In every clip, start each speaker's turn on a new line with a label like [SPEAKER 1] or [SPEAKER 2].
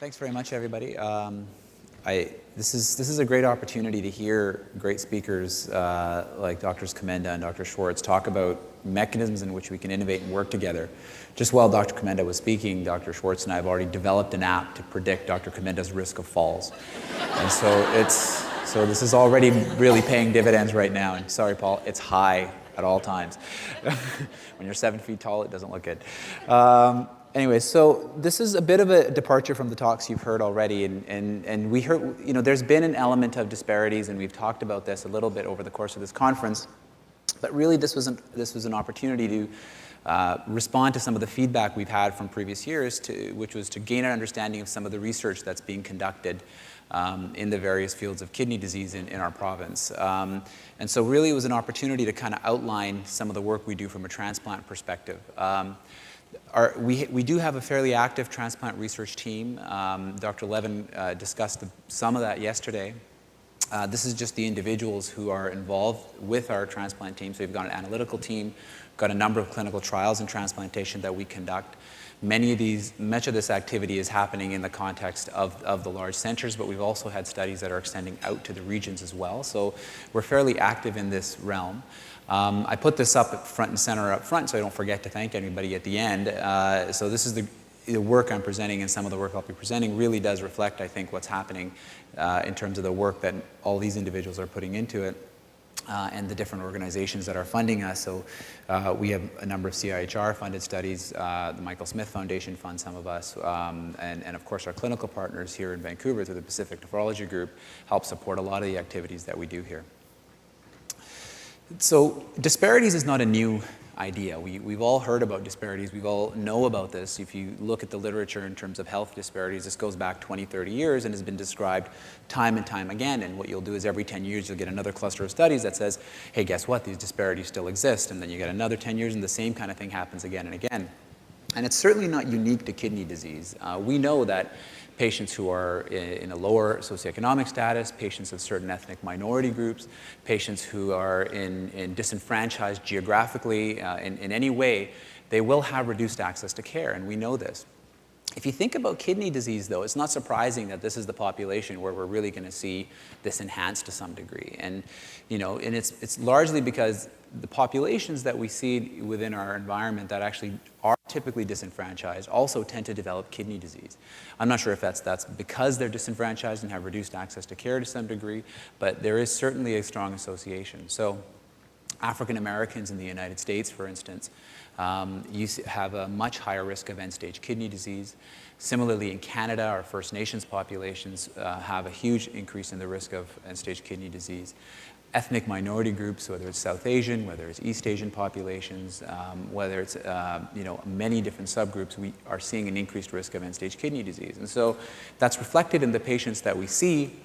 [SPEAKER 1] Thanks very much, everybody. This is a great opportunity to hear great speakers like Drs. Commenda and Dr. Schwartz talk about mechanisms in which we can innovate and work together. Just while Dr. Commenda was speaking, Dr. Schwartz and I have already developed an app to predict Dr. Comenda's risk of falls. And so this is already really paying dividends right now. And sorry, Paul, it's high at all times. When you're 7 feet tall, it doesn't look good. Anyway, so this is a bit of a departure from the talks you've heard already, and we heard, there's been an element of disparities, and we've talked about this a little bit over the course of this conference, but really this was an opportunity to respond to some of the feedback we've had from previous years, which was to gain an understanding of some of the research that's being conducted in the various fields of kidney disease in our province. And so really it was an opportunity to kind of outline some of the work we do from a transplant perspective. We do have a fairly active transplant research team. Dr. Levin discussed some of that yesterday. This is just the individuals who are involved with our transplant team. So we've got an analytical team, got a number of clinical trials in transplantation that we conduct. Much of this activity is happening in the context of the large centers, but we've also had studies that are extending out to the regions as well. So we're fairly active in this realm. I put this up front and center up front so I don't forget to thank anybody at the end. So this is the work I'm presenting, and some of the work I'll be presenting really does reflect, I think, what's happening in terms of the work that all these individuals are putting into it and the different organizations that are funding us. So we have a number of CIHR funded studies. The Michael Smith Foundation funds some of us. And of course, our clinical partners here in Vancouver through the Pacific Nephrology Group help support a lot of the activities that we do here. So disparities is not a new idea. We've all heard about disparities. We've all know about this. If you look at the literature in terms of health disparities, this goes back 20, 30 years and has been described time and time again. And what you'll do is every 10 years you'll get another cluster of studies that says, hey, guess what? These disparities still exist. And then you get another 10 years and the same kind of thing happens again and again. And it's certainly not unique to kidney disease. We know that patients who are in a lower socioeconomic status, patients of certain ethnic minority groups, patients who are disenfranchised geographically in any way, they will have reduced access to care, and we know this. If you think about kidney disease, though, it's not surprising that this is the population where we're really going to see this enhanced to some degree. And, and it's largely because the populations that we see within our environment that actually are typically disenfranchised also tend to develop kidney disease. I'm not sure if that's because they're disenfranchised and have reduced access to care to some degree, but there is certainly a strong association. So African Americans in the United States, for instance, you have a much higher risk of end-stage kidney disease. Similarly, in Canada, our First Nations populations have a huge increase in the risk of end-stage kidney disease. Ethnic minority groups, whether it's South Asian, whether it's East Asian populations, whether it's many different subgroups, we are seeing an increased risk of end-stage kidney disease. And so that's reflected in the patients that we see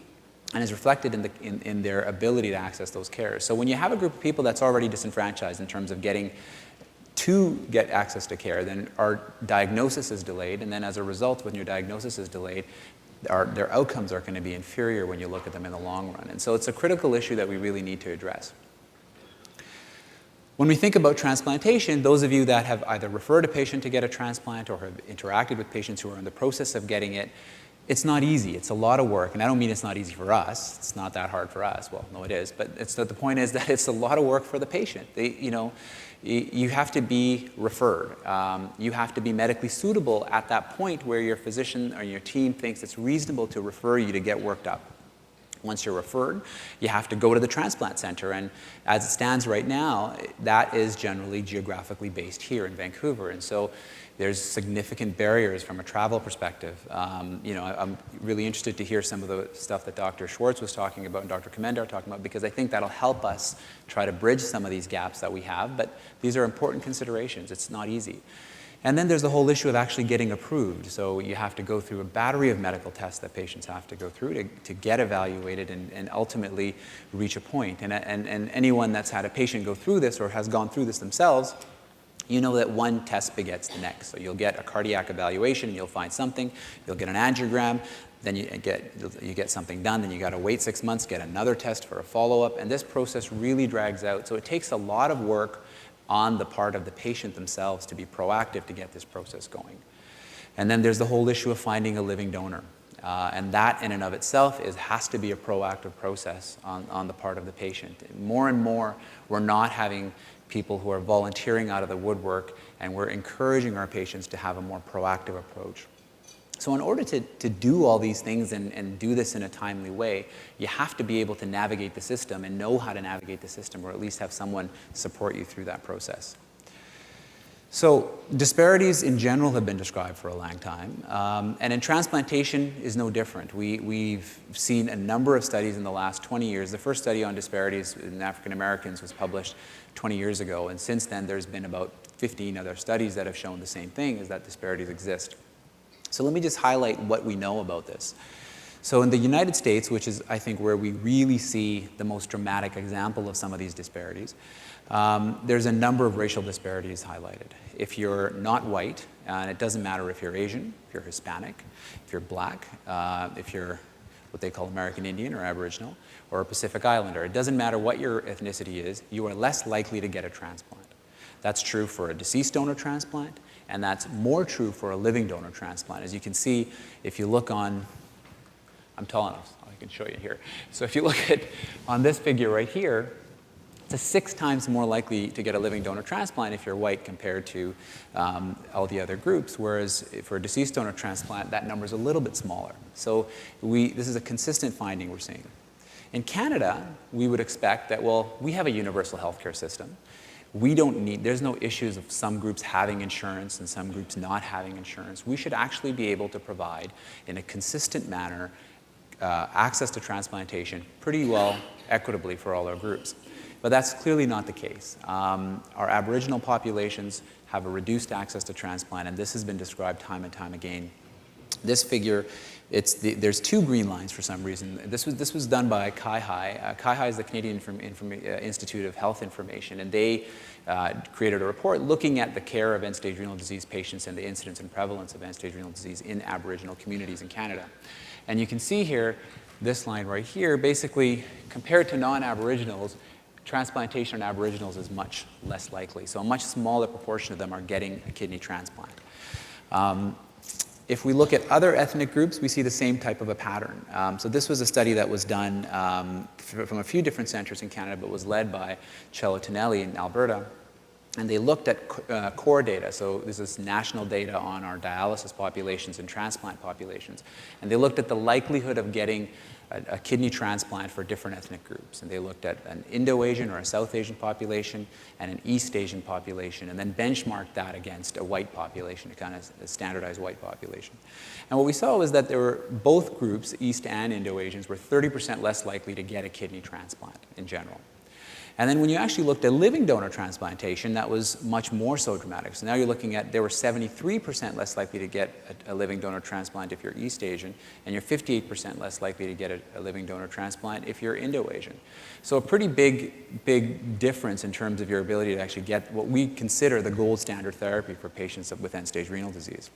[SPEAKER 1] and is reflected in their ability to access those cares. So when you have a group of people that's already disenfranchised in terms of get access to care, then our diagnosis is delayed, and then as a result, when your diagnosis is delayed, their outcomes are going to be inferior when you look at them in the long run. And so it's a critical issue that we really need to address. When we think about transplantation, those of you that have either referred a patient to get a transplant or have interacted with patients who are in the process of getting it, it's not easy. It's a lot of work, and I don't mean it's not easy for us. It's not that hard for us. Well, no, it is, but the point is that it's a lot of work for the patient. You have to be referred. You have to be medically suitable at that point where your physician or your team thinks it's reasonable to refer you to get worked up. Once you're referred, you have to go to the transplant center, and as it stands right now, that is generally geographically based here in Vancouver, and so there's significant barriers from a travel perspective. I'm really interested to hear some of the stuff that Dr. Schwartz was talking about and Dr. Commenda are talking about, because I think that'll help us try to bridge some of these gaps that we have, but these are important considerations. It's not easy. And then there's the whole issue of actually getting approved. So you have to go through a battery of medical tests that patients have to go through to get evaluated and ultimately reach a point. And anyone that's had a patient go through this or has gone through this themselves, you know that one test begets the next. So you'll get a cardiac evaluation and you'll find something. You'll get an angiogram. Then you get something done. Then you got to wait 6 months, get another test for a follow-up. And this process really drags out. So it takes a lot of work on the part of the patient themselves to be proactive to get this process going. And then there's the whole issue of finding a living donor. And that in and of itself has to be a proactive process on the part of the patient. More and more, we're not having people who are volunteering out of the woodwork, and we're encouraging our patients to have a more proactive approach. So in order to do all these things and do this in a timely way, you have to be able to navigate the system and know how to navigate the system, or at least have someone support you through that process. So disparities in general have been described for a long time, and in transplantation is no different. We've seen a number of studies in the last 20 years. The first study on disparities in African Americans was published 20 years ago, and since then there's been about 15 other studies that have shown the same thing, is that disparities exist. So let me just highlight what we know about this. So in the United States, which is, I think, where we really see the most dramatic example of some of these disparities, there's a number of racial disparities highlighted. If you're not white, and it doesn't matter if you're Asian, if you're Hispanic, if you're black, if you're what they call American Indian or Aboriginal, or a Pacific Islander, it doesn't matter what your ethnicity is, you are less likely to get a transplant. That's true for a deceased donor transplant, and that's more true for a living donor transplant. As you can see, if you look on, I'm tall enough, so I can show you here. So if you look at, on this figure right here, it's 6 times more likely to get a living donor transplant if you're white compared to all the other groups, whereas for a deceased donor transplant, that number is a little bit smaller. So this is a consistent finding we're seeing. In Canada, we would expect that, well, we have a universal healthcare system. We don't need, there's no issues of some groups having insurance and some groups not having insurance. We should actually be able to provide, in a consistent manner, access to transplantation pretty well equitably for all our groups. But that's clearly not the case. Our Aboriginal populations have a reduced access to transplant, and this has been described time and time again. This figure, there's 2 green lines for some reason. This was done by CIHI. CIHI is the Canadian Institute of Health Information, and they created a report looking at the care of end-stage renal disease patients and the incidence and prevalence of end-stage renal disease in Aboriginal communities in Canada. And you can see here, this line right here, basically compared to non-Aboriginals, transplantation in Aboriginals is much less likely. So a much smaller proportion of them are getting a kidney transplant. If we look at other ethnic groups, we see the same type of a pattern. So this was a study that was done from a few different centers in Canada, but was led by Cello Tonelli in Alberta. And they looked at core data. So this is national data on our dialysis populations and transplant populations. And they looked at the likelihood of getting a kidney transplant for different ethnic groups. And they looked at an Indo-Asian or a South Asian population and an East Asian population, and then benchmarked that against a white population, a kind of a standardized white population. And what we saw was that there were both groups, East and Indo-Asians, were 30% less likely to get a kidney transplant in general. And then when you actually looked at living donor transplantation, that was much more so dramatic. So now you're looking at, there were 73% less likely to get a living donor transplant if you're East Asian, and you're 58% less likely to get a living donor transplant if you're Indo-Asian. So a pretty big difference in terms of your ability to actually get what we consider the gold standard therapy for patients with end-stage renal disease.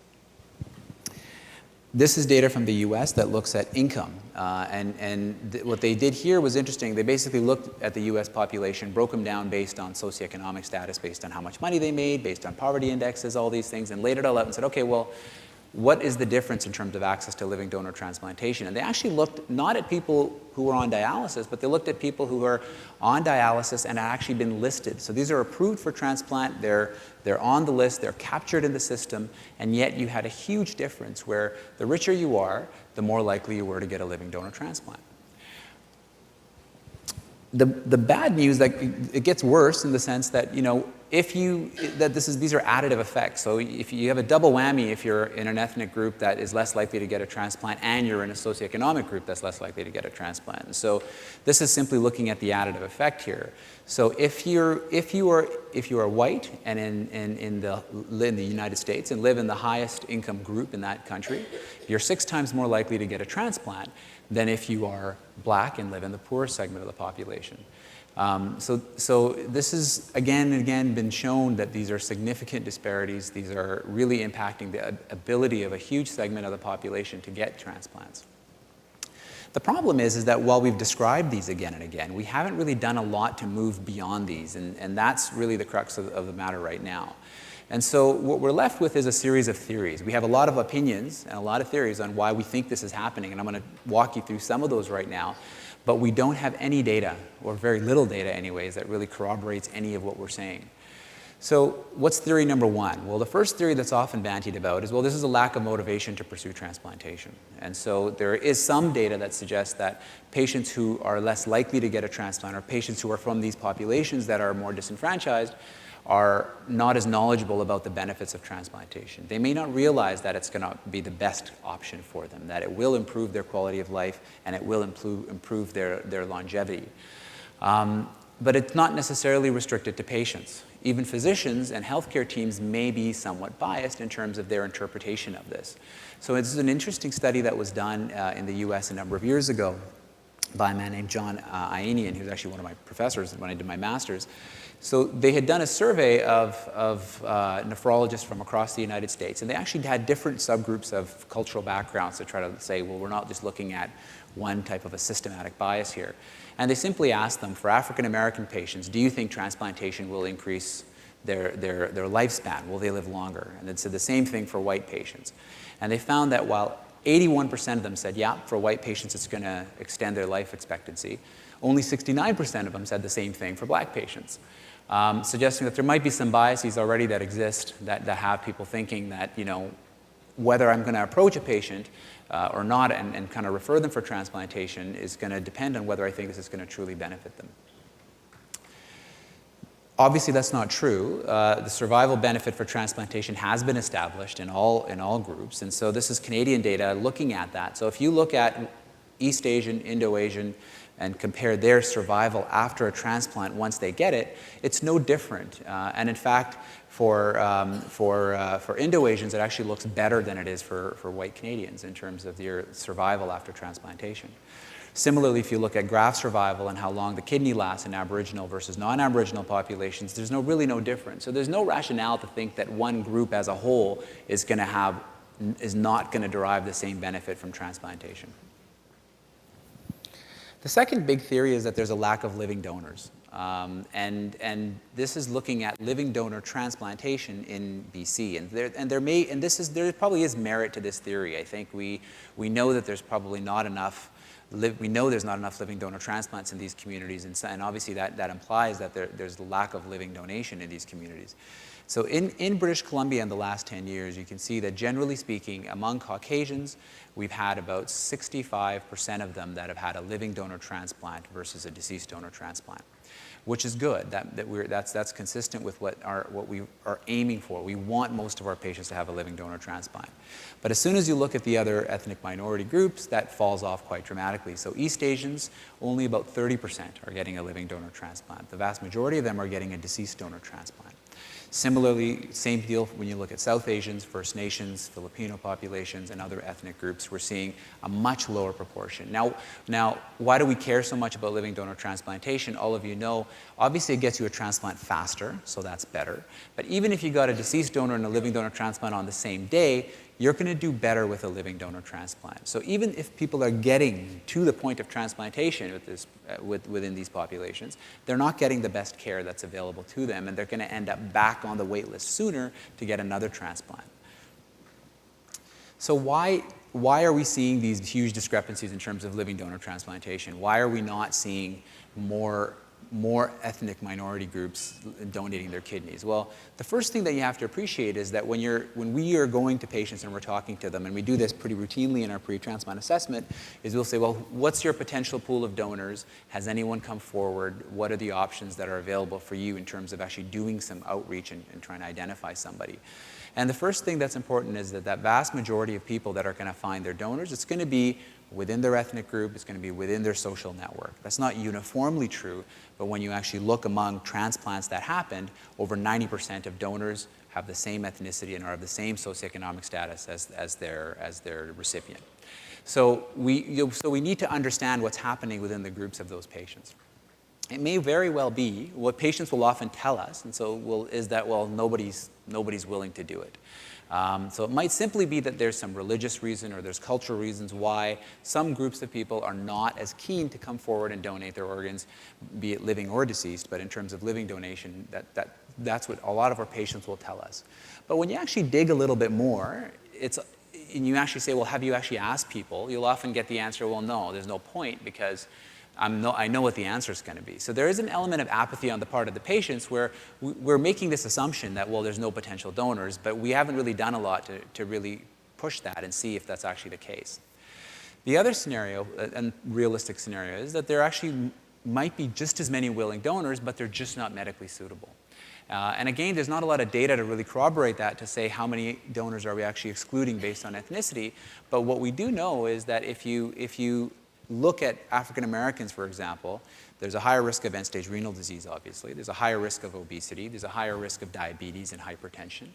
[SPEAKER 1] This is data from the US that looks at income. What they did here was interesting. They basically looked at the US population, broke them down based on socioeconomic status, based on how much money they made, based on poverty indexes, all these things, and laid it all out and said, okay, well, what is the difference in terms of access to living donor transplantation? And they actually looked not at people who were on dialysis, but they looked at people who are on dialysis and had actually been listed. So these are approved for transplant, they're on the list, they're captured in the system, and yet you had a huge difference where the richer you are, the more likely you were to get a living donor transplant. The bad news, like, it gets worse in the sense that, you know, these are additive effects. So if you have a double whammy, if you're in an ethnic group that is less likely to get a transplant, and you're in a socioeconomic group that's less likely to get a transplant. And so this is simply looking at the additive effect here. So if you are white and in the United States and live in the highest income group in that country, you're 6 times more likely to get a transplant than if you are black and live in the poor segment of the population. So this has again and again been shown that these are significant disparities. These are really impacting the ability of a huge segment of the population to get transplants. The problem is that while we've described these again and again, we haven't really done a lot to move beyond these, and that's really the crux of the matter right now. And so what we're left with is a series of theories. We have a lot of opinions and a lot of theories on why we think this is happening, and I'm going to walk you through some of those right now. But we don't have any data, or very little data anyways, that really corroborates any of what we're saying. So what's theory number one? Well, the first theory that's often bandied about is, well, this is a lack of motivation to pursue transplantation. And so there is some data that suggests that patients who are less likely to get a transplant, or patients who are from these populations that are more disenfranchised, are not as knowledgeable about the benefits of transplantation. They may not realize that it's going to be the best option for them, that it will improve their quality of life and it will improve their longevity. But it's not necessarily restricted to patients. Even physicians and healthcare teams may be somewhat biased in terms of their interpretation of this. So this is an interesting study that was done in the US a number of years ago by a man named John Ianian, who's actually one of my professors when I did my master's. So they had done a survey of nephrologists from across the United States, and they actually had different subgroups of cultural backgrounds to try to say, well, we're not just looking at one type of a systematic bias here. And they simply asked them, for African American patients, do you think transplantation will increase their lifespan? Will they live longer? And they said the same thing for white patients. And they found that while 81% of them said, yeah, for white patients it's going to extend their life expectancy, only 69% of them said the same thing for black patients. Suggesting that there might be some biases already that exist that have people thinking that, you know, whether I'm going to approach a patient or not and kind of refer them for transplantation is going to depend on whether I think this is going to truly benefit them. Obviously, that's not true. The survival benefit for transplantation has been established in all groups, and so this is Canadian data looking at that. So if you look at East Asian, Indo-Asian, and compare their survival after a transplant once they get it, it's no different. And in fact, for Indo-Asians, it actually looks better than it is for white Canadians in terms of their survival after transplantation. Similarly, if you look at graft survival and how long the kidney lasts in Aboriginal versus non-Aboriginal populations, there's really no difference. So there's no rationale to think that one group as a whole is not going to derive the same benefit from transplantation. The second big theory is that there's a lack of living donors. And this is looking at living donor transplantation in BC. And there probably is merit to this theory. I think we know that there's probably not enough there's not enough living donor transplants in these communities, and obviously that implies that there's a lack of living donation in these communities. So in British Columbia in the last 10 years, you can see that generally speaking, among Caucasians, we've had about 65% of them that have had a living donor transplant versus a deceased donor transplant, which is good. That's consistent with what we are aiming for. We want most of our patients to have a living donor transplant. But as soon as you look at the other ethnic minority groups, that falls off quite dramatically. So East Asians, only about 30% are getting a living donor transplant. The vast majority of them are getting a deceased donor transplant. Similarly, same deal when you look at South Asians, First Nations, Filipino populations, and other ethnic groups. We're seeing a much lower proportion. Now, why do we care so much about living donor transplantation? All of you know, obviously it gets you a transplant faster, so that's better. But even if you got a deceased donor and a living donor transplant on the same day, you're going to do better with a living donor transplant. So even if people are getting to the point of transplantation within these populations, they're not getting the best care that's available to them, and they're going to end up back on the wait list sooner to get another transplant. So why are we seeing these huge discrepancies in terms of living donor transplantation? Why are we not seeing more ethnic minority groups donating their kidneys? Well, the first thing that you have to appreciate is that when we are going to patients and we're talking to them, and we do this pretty routinely in our pre-transplant assessment, is we'll say, well, what's your potential pool of donors? Has anyone come forward? What are the options that are available for you in terms of actually doing some outreach and trying to identify somebody? And the first thing that's important is that vast majority of people that are going to find their donors, it's going to be within their ethnic group, it's going to be within their social network. That's not uniformly true, but when you actually look among transplants that happened, over 90% of donors have the same ethnicity and are of the same socioeconomic status as their recipient. So we need to understand what's happening within the groups of those patients. It may very well be, what patients will often tell us, and so is that, well, nobody's willing to do it. So it might simply be that there's some religious reason or there's cultural reasons why some groups of people are not as keen to come forward and donate their organs, be it living or deceased. But in terms of living donation, that's what a lot of our patients will tell us. But when you actually dig a little bit more, and you actually say, well, have you actually asked people? You'll often get the answer, well, no, there's no point because I know what the answer is going to be. So there is an element of apathy on the part of the patients where we're making this assumption that, well, there's no potential donors, but we haven't really done a lot to really push that and see if that's actually the case. The other scenario, and realistic scenario, is that there actually might be just as many willing donors, but they're just not medically suitable. And again, there's not a lot of data to really corroborate that to say how many donors are we actually excluding based on ethnicity. But what we do know is that if you look at African Americans, for example, there's a higher risk of end-stage renal disease, obviously. There's a higher risk of obesity. There's a higher risk of diabetes and hypertension.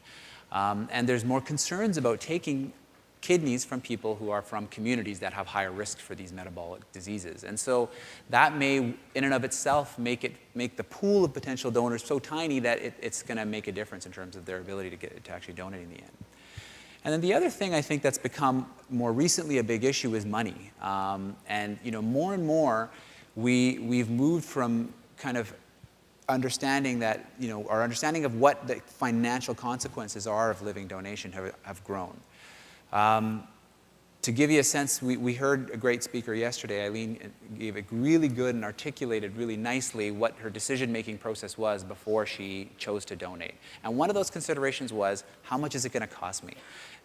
[SPEAKER 1] And there's more concerns about taking kidneys from people who are from communities that have higher risk for these metabolic diseases. And so that may, in and of itself, make the pool of potential donors so tiny that it's going to make a difference in terms of their ability to actually donate in the end. And then the other thing I think that's become more recently a big issue is money. And more and more, we've moved from kind of understanding that, our understanding of what the financial consequences are of living donation have grown. To give you a sense, we heard a great speaker yesterday. Eileen gave it really good and articulated really nicely what her decision-making process was before she chose to donate. And one of those considerations was, how much is it going to cost me?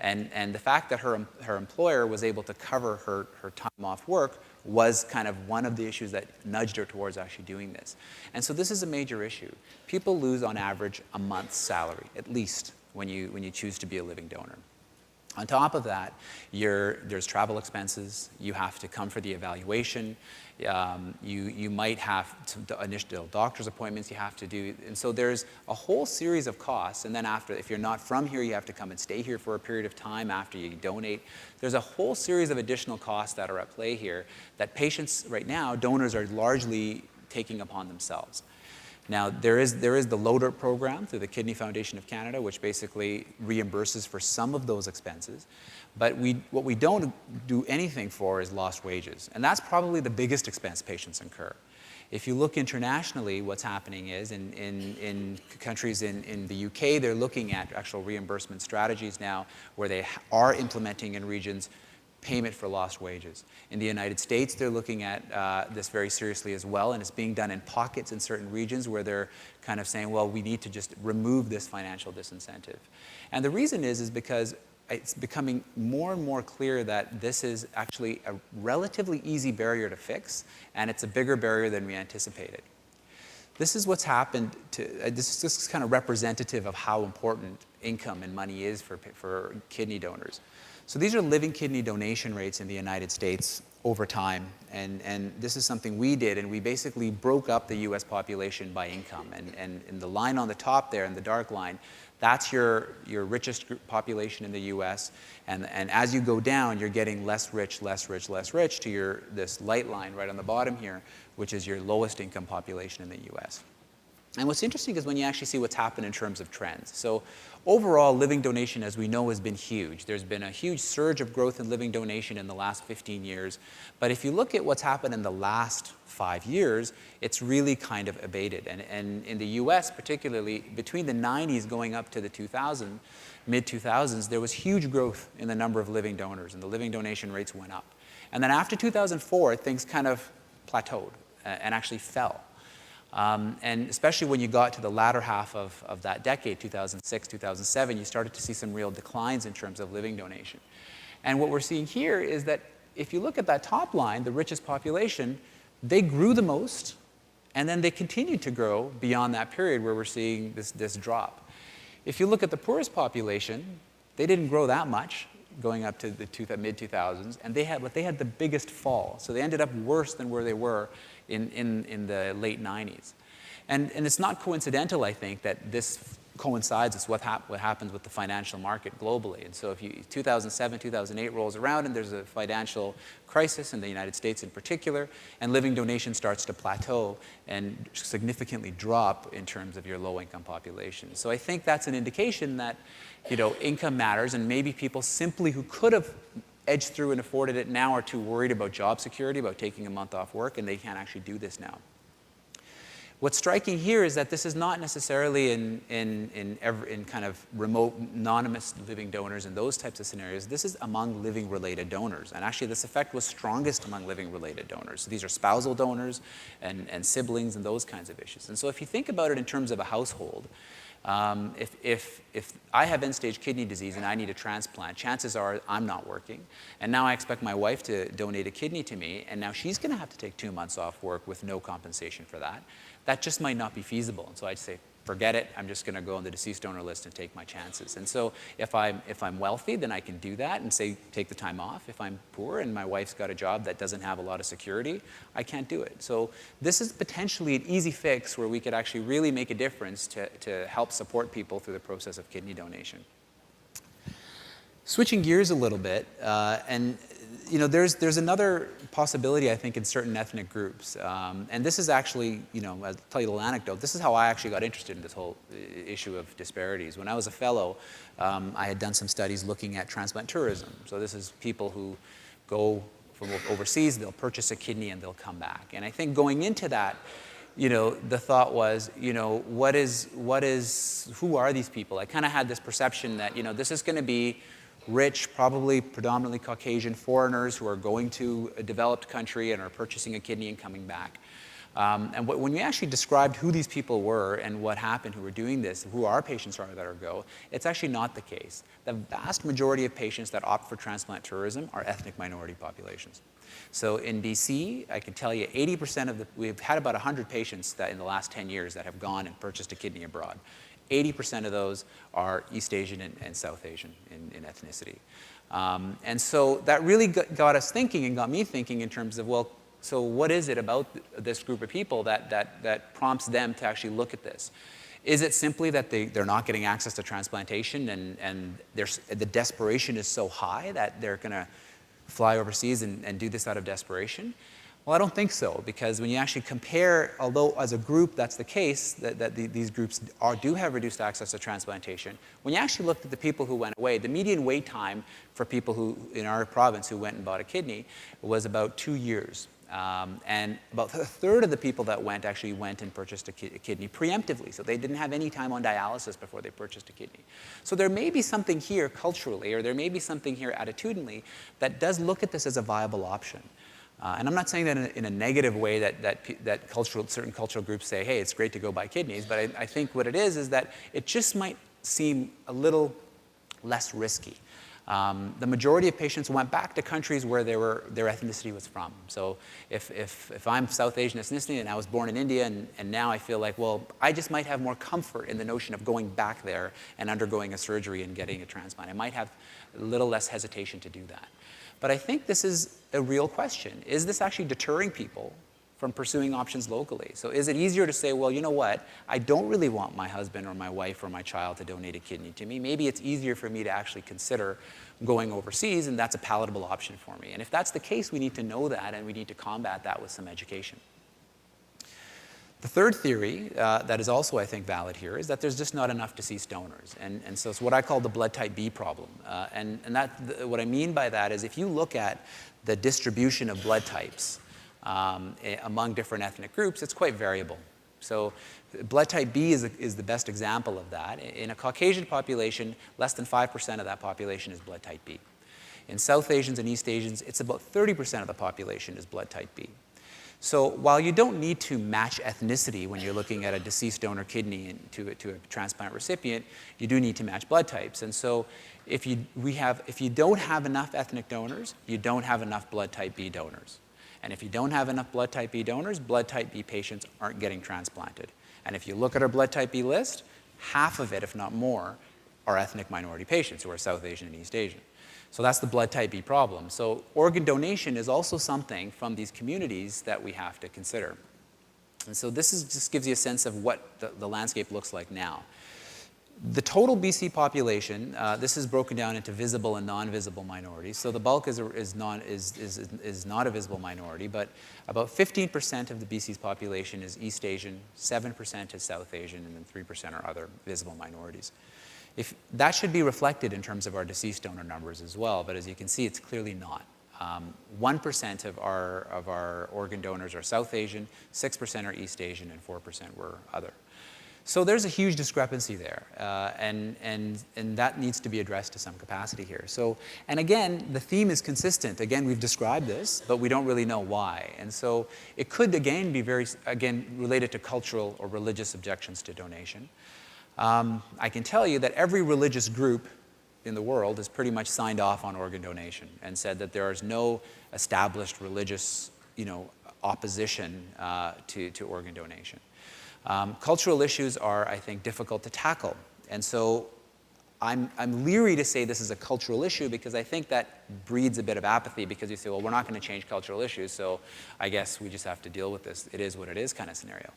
[SPEAKER 1] And the fact that her employer was able to cover her time off work was kind of one of the issues that nudged her towards actually doing this. And so this is a major issue. People lose, on average, a month's salary, at least, when you choose to be a living donor. On top of that, there's travel expenses. You have to come for the evaluation. You might have initial doctor's appointments you have to do. And so there's a whole series of costs. And then after, if you're not from here, you have to come and stay here for a period of time after you donate. There's a whole series of additional costs that are at play here that patients right now, donors, are largely taking upon themselves. Now, there is the LODER program through the Kidney Foundation of Canada, which basically reimburses for some of those expenses. But what we don't do anything for is lost wages. And that's probably the biggest expense patients incur. If you look internationally, what's happening is in countries in the UK, they're looking at actual reimbursement strategies now where they are implementing in regions payment for lost wages. In the United States, they're looking at this very seriously as well, and it's being done in pockets in certain regions where they're kind of saying, well, we need to just remove this financial disincentive. And the reason is because it's becoming more and more clear that this is actually a relatively easy barrier to fix, and it's a bigger barrier than we anticipated. This is what's happened this is kind of representative of how important income and money is for kidney donors. So these are living kidney donation rates in the United States over time. And this is something we did, and we basically broke up the US population by income. And in the line on the top there, in the dark line, that's your richest population in the US. And as you go down, you're getting less rich to this light line right on the bottom here, which is your lowest income population in the US. And what's interesting is when you actually see what's happened in terms of trends. So overall, living donation, as we know, has been huge. There's been a huge surge of growth in living donation in the last 15 years. But if you look at what's happened in the last 5 years, it's really kind of abated. And in the US particularly, between the 90s going up to the mid-2000s, there was huge growth in the number of living donors, and the living donation rates went up. And then after 2004, things kind of plateaued and actually fell. And especially when you got to the latter half of that decade, 2006, 2007, you started to see some real declines in terms of living donation. And what we're seeing here is that if you look at that top line, the richest population, they grew the most, and then they continued to grow beyond that period where we're seeing this drop. If you look at the poorest population, they didn't grow that much going up to the mid-2000s, and they had the biggest fall. So they ended up worse than where they were in the late 90s. And it's not coincidental, I think, that this coincides with what happens with the financial market globally. And so if 2007, 2008 rolls around and there's a financial crisis in the United States in particular, and living donation starts to plateau and significantly drop in terms of your low-income population. So I think that's an indication that, income matters, and maybe people simply who could have edged through and afforded it now are too worried about job security, about taking a month off work, and they can't actually do this now. What's striking here is that this is not necessarily in kind of remote, anonymous living donors and those types of scenarios. This is among living-related donors. And actually, this effect was strongest among living-related donors. So these are spousal donors and siblings and those kinds of issues. And so if you think about it in terms of a household, if I have end-stage kidney disease and I need a transplant, chances are I'm not working. And now I expect my wife to donate a kidney to me, and now she's going to have to take 2 months off work with no compensation for that. That just might not be feasible. And so I'd say, forget it. I'm just going to go on the deceased donor list and take my chances. And so if I'm wealthy, then I can do that and say, take the time off. If I'm poor and my wife's got a job that doesn't have a lot of security, I can't do it. So this is potentially an easy fix where we could actually really make a difference to help support people through the process of kidney donation. Switching gears a little bit, and there's another possibility, I think, in certain ethnic groups. And this is actually, I'll tell you a little anecdote. This is how I actually got interested in this whole issue of disparities. When I was a fellow, I had done some studies looking at transplant tourism. So this is people who go from overseas, they'll purchase a kidney and they'll come back. And I think going into that, the thought was, who are these people? I kind of had this perception that, this is going to be rich, probably predominantly Caucasian foreigners who are going to a developed country and are purchasing a kidney and coming back. And when we actually described who these people were and what happened, who were doing this, who our patients are that are go, it's actually not the case. The vast majority of patients that opt for transplant tourism are ethnic minority populations. So in BC, I can tell you 80% we've had about 100 patients that in the last 10 years that have gone and purchased a kidney abroad. 80% of those are East Asian and South Asian in ethnicity. And so that really got us thinking and got me thinking in terms of, well, so what is it about this group of people that prompts them to actually look at this? Is it simply that they're not getting access to transplantation and the desperation is so high that they're going to fly overseas and do this out of desperation? Well, I don't think so, because when you actually compare, although as a group that's the case, that these groups do have reduced access to transplantation, when you actually looked at the people who went away, the median wait time for people who, in our province, who went and bought a kidney was about 2 years. And about a third of the people that actually went and purchased a kidney preemptively. So they didn't have any time on dialysis before they purchased a kidney. So there may be something here culturally, or there may be something here attitudinally that does look at this as a viable option. And I'm not saying that in a negative way that certain cultural groups say, hey, it's great to go buy kidneys, but I think what it is that it just might seem a little less risky. The majority of patients went back to countries where their ethnicity was from. So if I'm South Asian ethnicity and I was born in India and now I feel like, well, I just might have more comfort in the notion of going back there and undergoing a surgery and getting a transplant. I might have a little less hesitation to do that. But I think this is a real question. Is this actually deterring people from pursuing options locally? So is it easier to say, well, you know what, I don't really want my husband or my wife or my child to donate a kidney to me. Maybe it's easier for me to actually consider going overseas, and that's a palatable option for me. And if that's the case, we need to know that, and we need to combat that with some education. The third theory that is also, I think, valid here is that there's just not enough deceased donors. And so it's what I call the blood type B problem. What I mean by that is if you look at the distribution of blood types among different ethnic groups, it's quite variable. So blood type B is the best example of that. In a Caucasian population, less than 5% of that population is blood type B. In South Asians and East Asians, it's about 30% of the population is blood type B. So while you don't need to match ethnicity when you're looking at a deceased donor kidney to a transplant recipient, you do need to match blood types. And so if you don't have enough ethnic donors, you don't have enough blood type B donors. And if you don't have enough blood type B donors, blood type B patients aren't getting transplanted. And if you look at our blood type B list, half of it, if not more, are ethnic minority patients who are South Asian and East Asian. So that's the blood type B problem. So organ donation is also something from these communities that we have to consider. And so this just gives you a sense of what the landscape looks like now. The total BC population, this is broken down into visible and non-visible minorities. So the bulk is not a visible minority, but about 15% of the BC's population is East Asian, 7% is South Asian, and then 3% are other visible minorities. That should be reflected in terms of our deceased donor numbers as well, but as you can see, it's clearly not. 1% of our organ donors are South Asian, 6% are East Asian, and 4% were other. So there's a huge discrepancy there, and that needs to be addressed to some capacity here. So, and again, the theme is consistent. Again, we've described this, but we don't really know why. And so it could, again, be related to cultural or religious objections to donation. I can tell you that every religious group in the world has pretty much signed off on organ donation and said that there is no established religious, opposition to organ donation. Cultural issues are, I think, difficult to tackle. And so I'm leery to say this is a cultural issue because I think that breeds a bit of apathy because you say, well, we're not going to change cultural issues, so I guess we just have to deal with this. It is what it is kind of scenario.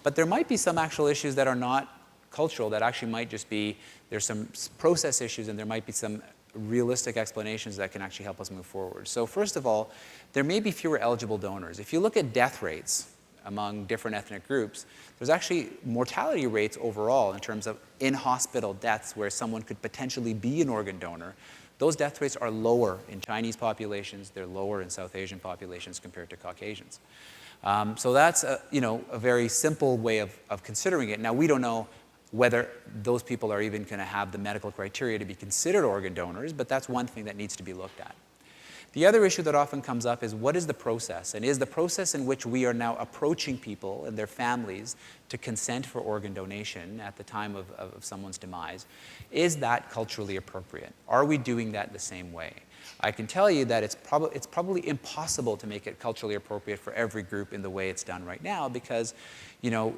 [SPEAKER 1] But there might be some actual issues that are not cultural, that actually might just be, there's some process issues and there might be some realistic explanations that can actually help us move forward. So first of all, there may be fewer eligible donors. If you look at death rates among different ethnic groups, there's actually mortality rates overall in terms of in-hospital deaths where someone could potentially be an organ donor. Those death rates are lower in Chinese populations, they're lower in South Asian populations compared to Caucasians. So that's a very simple way of considering it. Now, we don't know whether those people are even going to have the medical criteria to be considered organ donors, but that's one thing that needs to be looked at. The other issue that often comes up is what is the process? And is the process in which we are now approaching people and their families to consent for organ donation at the time of someone's demise, is that culturally appropriate? Are we doing that the same way? I can tell you that it's probably impossible to make it culturally appropriate for every group in the way it's done right now because,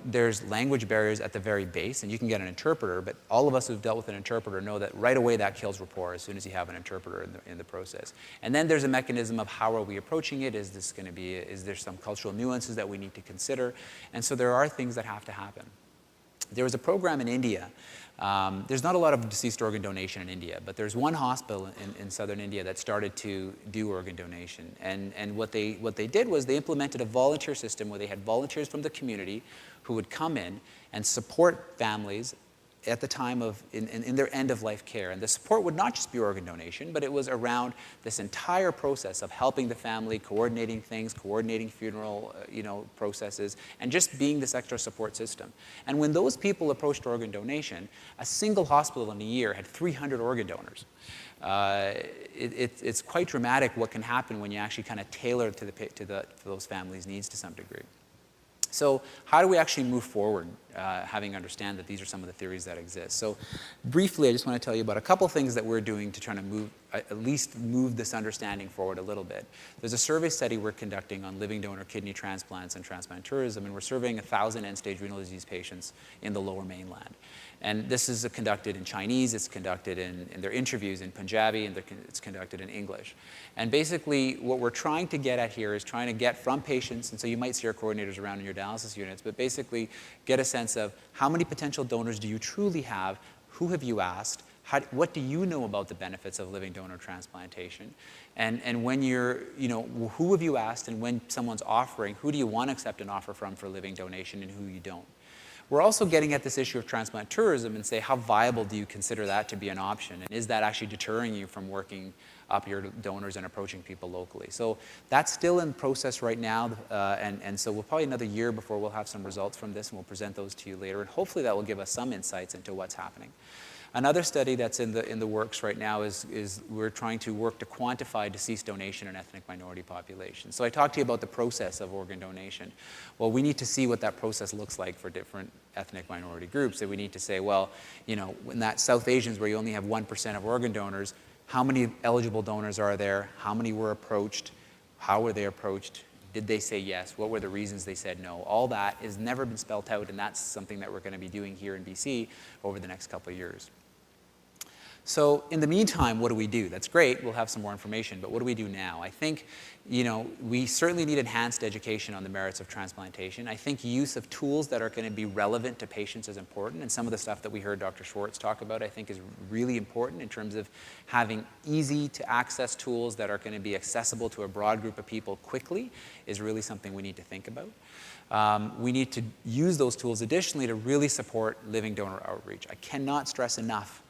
[SPEAKER 1] there's language barriers at the very base, and you can get an interpreter, but all of us who've dealt with an interpreter know that right away that kills rapport as soon as you have an interpreter in the process. And then there's a mechanism of how are we approaching it? Is there some cultural nuances that we need to consider? And so there are things that have to happen. There was a program in India. There's not a lot of deceased organ donation in India, but there's one hospital in southern India that started to do organ donation. And what they did was they implemented a volunteer system where they had volunteers from the community who would come in and support families at the time of, in their end-of-life care. And the support would not just be organ donation, but it was around this entire process of helping the family, coordinating things, coordinating funeral processes, and just being this extra support system. And when those people approached organ donation, a single hospital in a year had 300 organ donors. It's quite dramatic what can happen when you actually kind of tailor to those families' needs to some degree. So how do we actually move forward, having understand that these are some of the theories that exist? So briefly, I just want to tell you about a couple things that we're doing to try to at least move this understanding forward a little bit. There's a survey study we're conducting on living donor kidney transplants and transplant tourism, and we're surveying 1,000 end-stage renal disease patients in the Lower Mainland. And this is conducted in Chinese, it's conducted in their interviews in Punjabi, and it's conducted in English. And basically, what we're trying to get at here is trying to get from patients, and so you might see our coordinators around in your dialysis units, but basically get a sense of how many potential donors do you truly have, who have you asked, what do you know about the benefits of living donor transplantation? And when you're, who have you asked, and when someone's offering, who do you want to accept an offer from for living donation and who you don't? We're also getting at this issue of transplant tourism and say, how viable do you consider that to be an option? And is that actually deterring you from working up your donors and approaching people locally? So that's still in process right now. And so we'll probably another year before we'll have some results from this, and we'll present those to you later. And hopefully that will give us some insights into what's happening. Another study that's in the works right now is we're trying to work to quantify deceased donation in ethnic minority populations. So I talked to you about the process of organ donation. Well, we need to see what that process looks like for different ethnic minority groups. So we need to say, well, in that South Asians where you only have 1% of organ donors, how many eligible donors are there? How many were approached? How were they approached? Did they say yes? What were the reasons they said no? All that has never been spelled out, and that's something that we're going to be doing here in BC over the next couple of years. So in the meantime, what do we do? That's great, we'll have some more information, but what do we do now? I think, we certainly need enhanced education on the merits of transplantation. I think use of tools that are going to be relevant to patients is important, and some of the stuff that we heard Dr. Schwartz talk about I think is really important in terms of having easy to access tools that are going to be accessible to a broad group of people quickly is really something we need to think about. We need to use those tools additionally to really support living donor outreach. I cannot stress enough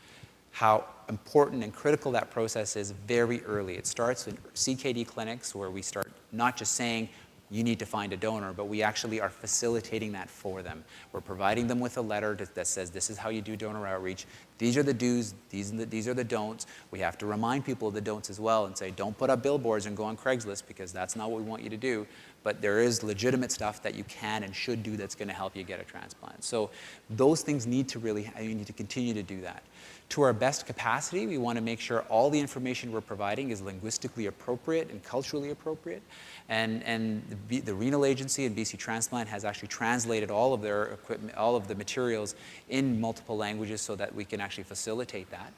[SPEAKER 1] how important and critical that process is very early. It starts in CKD clinics where we start not just saying, you need to find a donor, but we actually are facilitating that for them. We're providing them with a letter that says, this is how you do donor outreach. These are the do's, these are the don'ts. We have to remind people of the don'ts as well and say, don't put up billboards and go on Craigslist because that's not what we want you to do. But there is legitimate stuff that you can and should do that's going to help you get a transplant. So those things need to you need to continue to do that. To our best capacity, we want to make sure all the information we're providing is linguistically appropriate and culturally appropriate. And the renal agency and BC Transplant has actually translated all of their equipment, all of the materials in multiple languages so that we can actually facilitate that.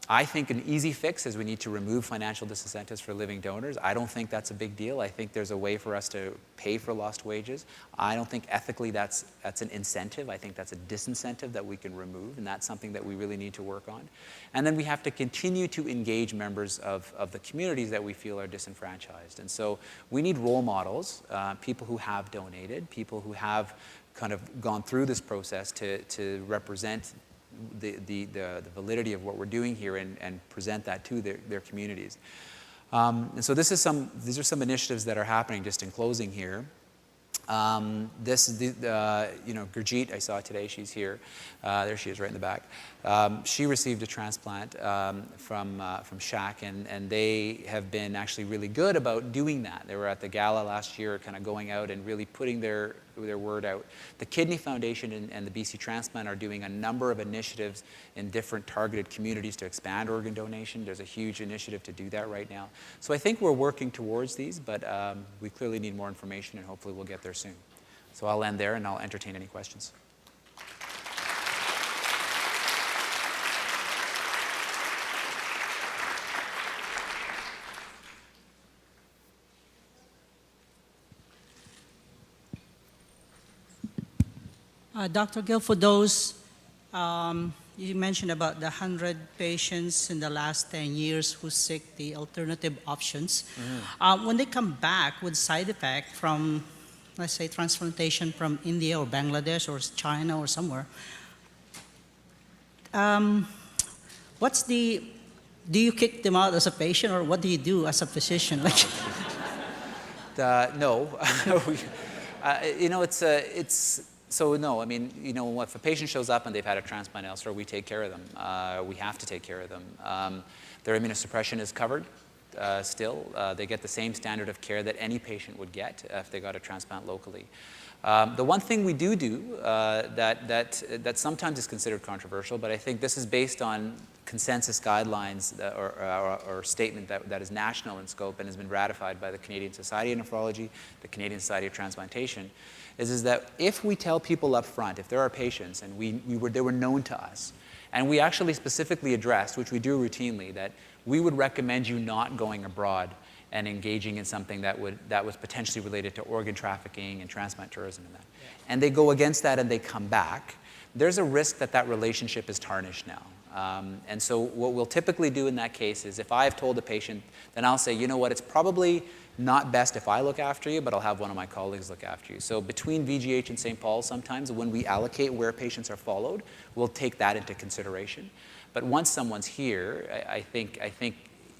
[SPEAKER 1] I think an easy fix is we need to remove financial disincentives for living donors. I don't think that's a big deal. I think there's a way for us to pay for lost wages. I don't think ethically that's an incentive. I think that's a disincentive that we can remove, and that's something that we really need to work on. And then we have to continue to engage members of the communities that we feel are disenfranchised. And so we need role models, people who have donated, people who have kind of gone through this process to represent the validity of what we're doing here and present that to their communities. And so these are some initiatives that are happening just in closing here. This is Gurjeet, I saw today, she's here. There she is right in the back. She received a transplant from SHAC, and they have been actually really good about doing that. They were at the gala last year kind of going out and really putting their word out. The Kidney Foundation and the BC Transplant are doing a number of initiatives in different targeted communities to expand organ donation. There's a huge initiative to do that right now. So I think we're working towards these, but we clearly need more information, and hopefully we'll get there soon. So I'll end there, and I'll entertain any questions.
[SPEAKER 2] Dr. Gill, for those, you mentioned about the 100 patients in the last 10 years who seek the alternative options. Mm-hmm. When they come back with side effect from, let's say, transplantation from India or Bangladesh or China or somewhere, do you kick them out as a patient, or what do you do as a physician?
[SPEAKER 1] No. So no, I mean, if a patient shows up and they've had a transplant elsewhere, we take care of them. We have to take care of them. Their immunosuppression is covered still. They get the same standard of care that any patient would get if they got a transplant locally. The one thing we do that sometimes is considered controversial, but I think this is based on consensus guidelines or statement that is national in scope and has been ratified by the Canadian Society of Nephrology, the Canadian Society of Transplantation, is that if we tell people up front, if there are patients and they were known to us, and we actually specifically addressed, which we do routinely, that we would recommend you not going abroad and engaging in something that was potentially related to organ trafficking and transplant tourism and that. Yeah. And they go against that and they come back, there's a risk that relationship is tarnished now. And so what we'll typically do in that case is if I've told a patient, then I'll say, you know what, it's probably not best if I look after you, but I'll have one of my colleagues look after you. So between VGH and St. Paul, sometimes when we allocate where patients are followed, we'll take that into consideration. But once someone's here, I think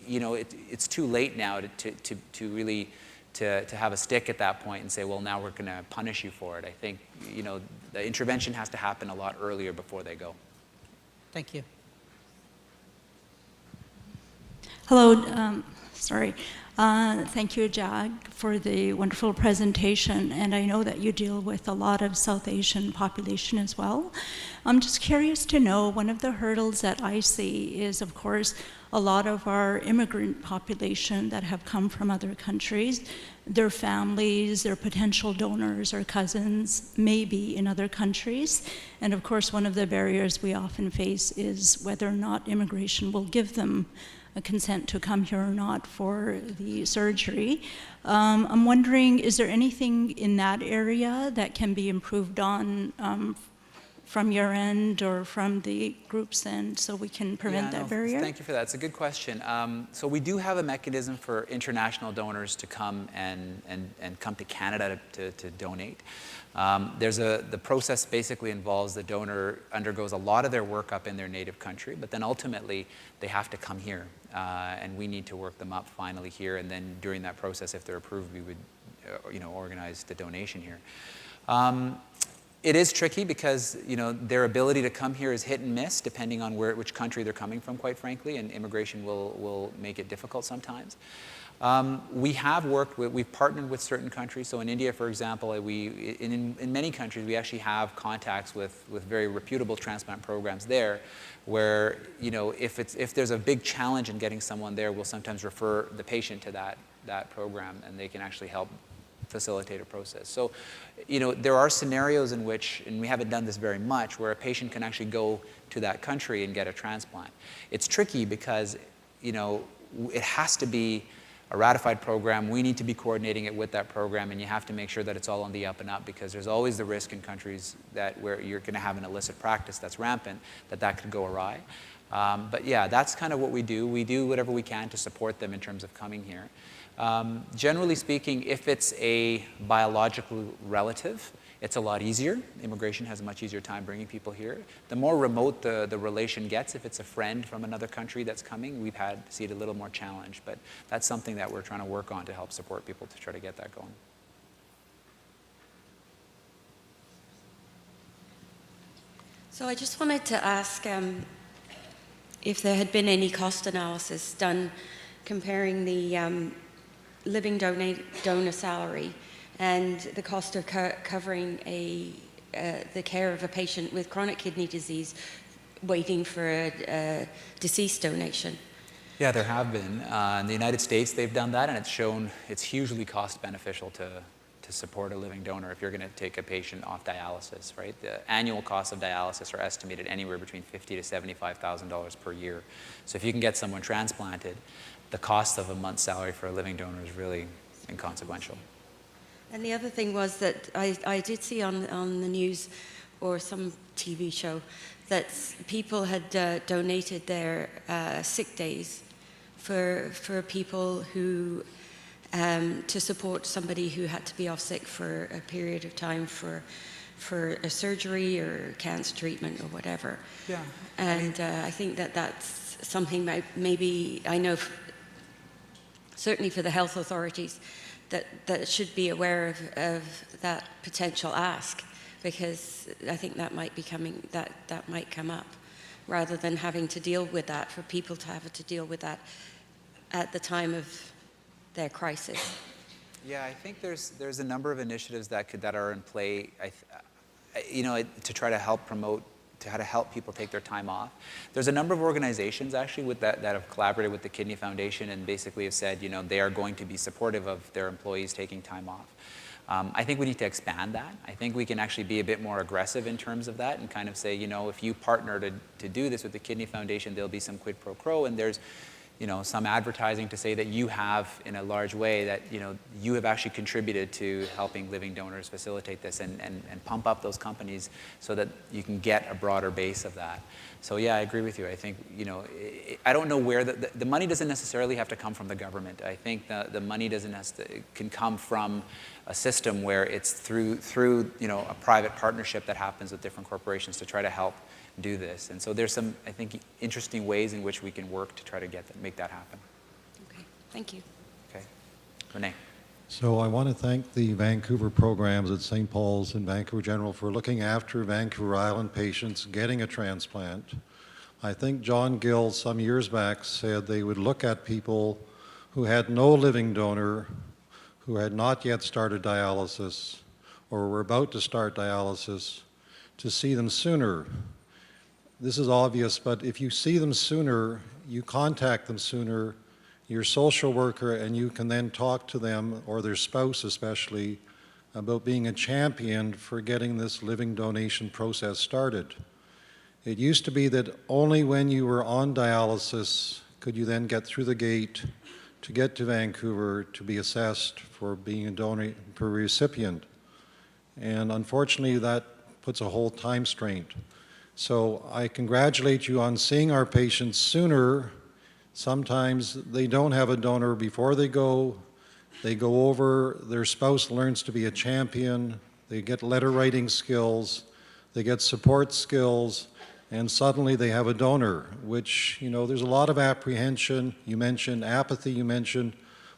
[SPEAKER 1] it's too late now to really have a stick at that point and say, well, now we're going to punish you for it. I think the intervention has to happen a lot earlier before they go.
[SPEAKER 2] Thank you.
[SPEAKER 3] Hello, thank you, Jag, for the wonderful presentation. And I know that you deal with a lot of South Asian population as well. I'm just curious to know, one of the hurdles that I see is, of course, a lot of our immigrant population that have come from other countries, their families, their potential donors or cousins may be in other countries. And of course, one of the barriers we often face is whether or not immigration will give them a consent to come here or not for the surgery. I'm wondering, is there anything in that area that can be improved on from your end or from the group's end so we can prevent that barrier?
[SPEAKER 1] Thank you for that. It's a good question. So we do have a mechanism for international donors to come and come to Canada to donate. The process basically involves the donor undergoes a lot of their work up in their native country, but then ultimately they have to come here, and we need to work them up finally here. And then during that process, if they're approved, we would, organize the donation here. It is tricky because their ability to come here is hit and miss depending on which country they're coming from, quite frankly, and immigration will make it difficult sometimes. We've partnered with certain countries. So in India, for example, in many countries, we actually have contacts with very reputable transplant programs there where, if there's a big challenge in getting someone there, we'll sometimes refer the patient to that program, and they can actually help facilitate a process. So, there are scenarios in which, and we haven't done this very much, where a patient can actually go to that country and get a transplant. It's tricky because, it has to be a ratified program. We need to be coordinating it with that program, and you have to make sure that it's all on the up and up, because there's always the risk in countries where you're going to have an illicit practice that's rampant, that could go awry. But yeah, that's kind of what we do. We do whatever we can to support them in terms of coming here. Generally speaking, if it's a biological relative, it's a lot easier. Immigration has a much easier time bringing people here. The more remote the relation gets, if it's a friend from another country that's coming, we've had to see it a little more challenged. But that's something that we're trying to work on to help support people to try to get that going.
[SPEAKER 4] So I just wanted to ask if there had been any cost analysis done comparing the living donor salary and the cost of covering the care of a patient with chronic kidney disease waiting for a deceased donation.
[SPEAKER 1] Yeah, there have been. In the United States, they've done that, and it's shown it's hugely cost beneficial to support a living donor if you're going to take a patient off dialysis, right? The annual costs of dialysis are estimated anywhere between $50,000 to $75,000 per year. So if you can get someone transplanted, the cost of a month's salary for a living donor is really inconsequential.
[SPEAKER 4] And the other thing was that I did see on the news or some TV show that people had donated their sick days for people who to support somebody who had to be off sick for a period of time for a surgery or cancer treatment or whatever.
[SPEAKER 1] Yeah.
[SPEAKER 4] And I think that's something maybe I know certainly for the health authorities that should be aware of that potential ask, because I think that might be that might come up, rather than having to deal with that, for people to have to deal with that at the time of their crisis.
[SPEAKER 1] Yeah, I think there's a number of initiatives that are in play, to try to help promote, to how to help people take their time off. There's a number of organizations actually that have collaborated with the Kidney Foundation and basically have said, they are going to be supportive of their employees taking time off. I think we need to expand that. I think we can actually be a bit more aggressive in terms of that and kind of say, if you partner to do this with the Kidney Foundation, there'll be some quid pro quo, and there's some advertising to say that you have, in a large way, that you have actually contributed to helping living donors facilitate this and pump up those companies so that you can get a broader base of that. So yeah, I agree with you. I think, I don't know where the money doesn't necessarily have to come from the government. I think the money can come from a system where it's through a private partnership that happens with different corporations to try to help do this. And so there's some, I think, interesting ways in which we can work to try to make that happen.
[SPEAKER 4] Okay, thank you.
[SPEAKER 1] Okay, Renee.
[SPEAKER 5] So I want to thank the Vancouver programs at St. Paul's and Vancouver General for looking after Vancouver Island patients getting a transplant. I think John Gill some years back said they would look at people who had no living donor, who had not yet started dialysis or were about to start dialysis, to see them sooner. This is obvious, but if you see them sooner, you contact them sooner, your social worker, and you can then talk to them, or their spouse especially, about being a champion for getting this living donation process started. It used to be that only when you were on dialysis could you then get through the gate to get to Vancouver to be assessed for being a donor per recipient. And unfortunately, that puts a whole time strain. So I congratulate you on seeing our patients sooner. Sometimes they don't have a donor before they go over, their spouse learns to be a champion, they get letter writing skills, they get support skills, and suddenly they have a donor, which, you know, there's a lot of apprehension. You mentioned apathy,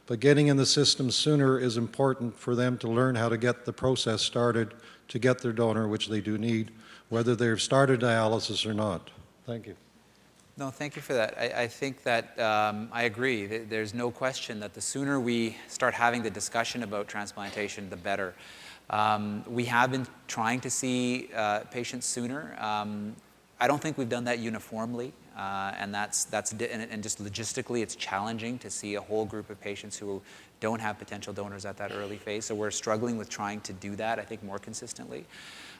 [SPEAKER 5] but getting in the system sooner is important for them to learn how to get the process started to get their donor, which they do need, whether they've started dialysis or not. Thank you.
[SPEAKER 1] No, thank you for that. I think that I agree. There's no question that the sooner we start having the discussion about transplantation, the better. We have been trying to see patients sooner. I don't think we've done that uniformly, and just logistically, it's challenging to see a whole group of patients who don't have potential donors at that early phase. So we're struggling with trying to do that, I think, more consistently.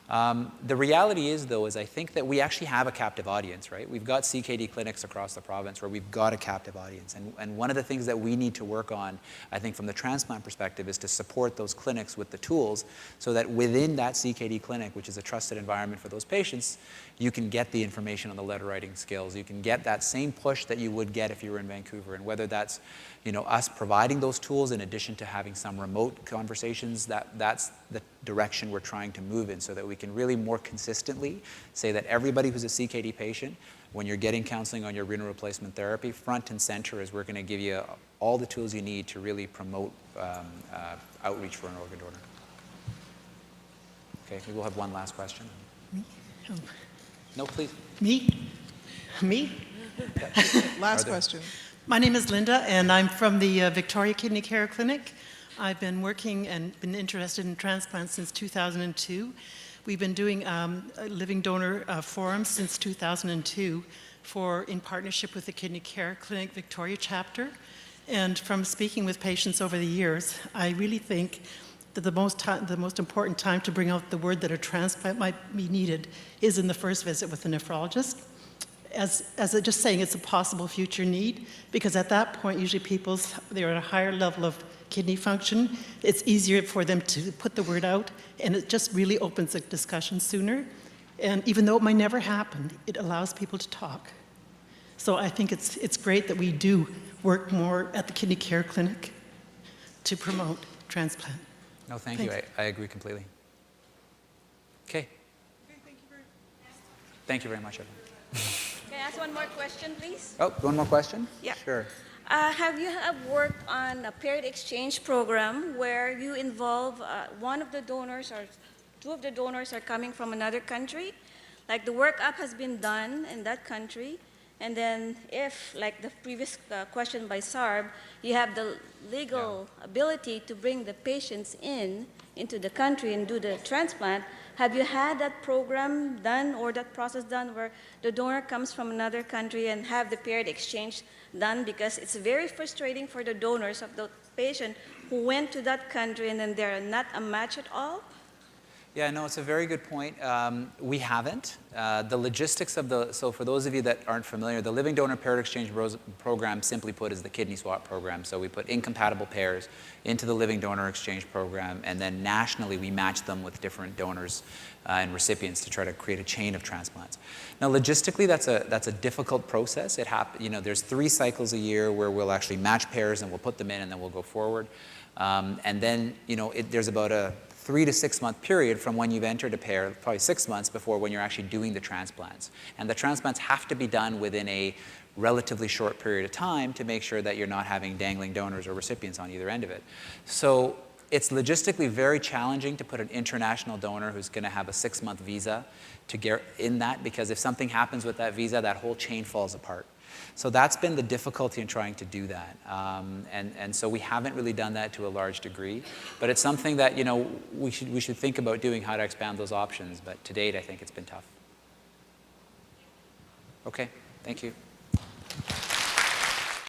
[SPEAKER 1] The reality is, though, I think that we actually have a captive audience, right? We've got CKD clinics across the province where we've got a captive audience. And one of the things that we need to work on, I think, from the transplant perspective, is to support those clinics with the tools so that within that CKD clinic, which is a trusted environment for those patients, you can get the information on the letter writing skills. You can get that same push that you would get if you were in Vancouver. And whether that's, you know, us providing those tools in addition to having some remote conversations, that's the direction we're trying to move in, so that we can really more consistently say that everybody who's a CKD patient, when you're getting counseling on your renal replacement therapy, front and center is we're going to give you all the tools you need to really promote outreach for an organ donor. Okay, maybe we'll have one last question.
[SPEAKER 6] Me? Oh.
[SPEAKER 1] No, please.
[SPEAKER 6] Me? Last question. My name is Linda, and I'm from the Victoria Kidney Care Clinic. I've been working and been interested in transplants since 2002. We've been doing living donor forums since 2002 in partnership with the Kidney Care Clinic Victoria chapter. And from speaking with patients over the years, I really think that the most important time to bring out the word that a transplant might be needed is in the first visit with the nephrologist. As just saying it's a possible future need, because at that point, usually they're at a higher level of kidney function. It's easier for them to put the word out, and it just really opens the discussion sooner. And even though it might never happen, it allows people to talk. So I think it's great that we do work more at the Kidney Care Clinic to promote transplant.
[SPEAKER 1] No, thank you. I agree completely. Okay. Thank you very much, everyone.
[SPEAKER 7] Can I ask one more question, please?
[SPEAKER 1] Oh, one more question?
[SPEAKER 7] Yeah.
[SPEAKER 1] Sure.
[SPEAKER 7] Have you worked on a paired exchange program where you involve one of the donors or two of the donors are coming from another country? Like the workup has been done in that country, and then if, like the previous question by Sarb, you have the legal ability to bring the patients into the country and do the transplant, have you had that program done or that process done where the donor comes from another country and have the paired exchange done? Because it's very frustrating for the donors of the patient who went to that country and then they're not a match at all.
[SPEAKER 1] Yeah, no, it's a very good point. We haven't. The logistics so for those of you that aren't familiar, the Living Donor Paired Exchange Program, simply put, is the kidney swap program. So we put incompatible pairs into the Living Donor Exchange Program, and then nationally we match them with different donors and recipients to try to create a chain of transplants. Now, logistically, that's a difficult process. There's 3 cycles a year where we'll actually match pairs and we'll put them in and then we'll go forward. And then, there's about a 3 to 6 month period from when you've entered a pair, probably 6 months before when you're actually doing the transplants. And the transplants have to be done within a relatively short period of time to make sure that you're not having dangling donors or recipients on either end of it. So it's logistically very challenging to put an international donor who's going to have a 6-month visa to get in that, because if something happens with that visa, that whole chain falls apart. So that's been the difficulty in trying to do that. And so we haven't really done that to a large degree. But it's something that, we should think about doing, how to expand those options. But to date, I think it's been tough. Okay, thank you.